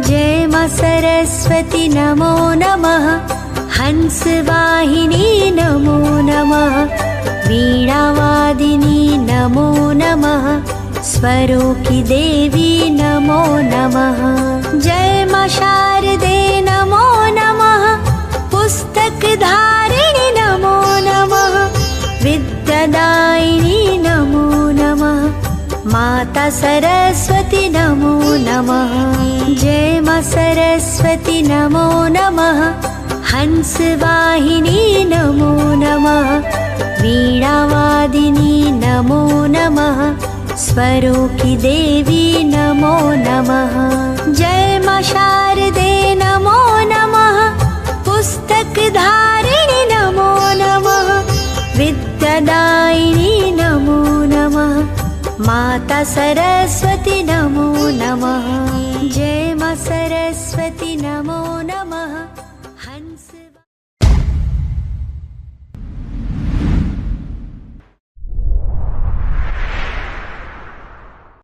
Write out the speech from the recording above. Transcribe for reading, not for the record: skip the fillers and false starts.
जय मा सरस्वती नमो नमः। हंसवाहिनी नमो नमः। वीणावादिनी नमो नमः। स्वरों की देवी नमो नमः। जय मा शारदे नमो नमः। पुस्तक धारिणी नमो नमः। विद्यादायिनी नमो नमः। माता सरस्वती नमो नमः। जय मा सरस्वती नमो नमः। हंसवाहिनी नमो नमः। वीणावादिनी नमो नमः। स्वरों की देवी नमो नमः। जय मा शारदे नमो नमः। पुस्तक धारिणी नमो नमः। विद्यादायिनी नमो नमः। माता सरस्वती नमो नमः। जय मा सरस्वती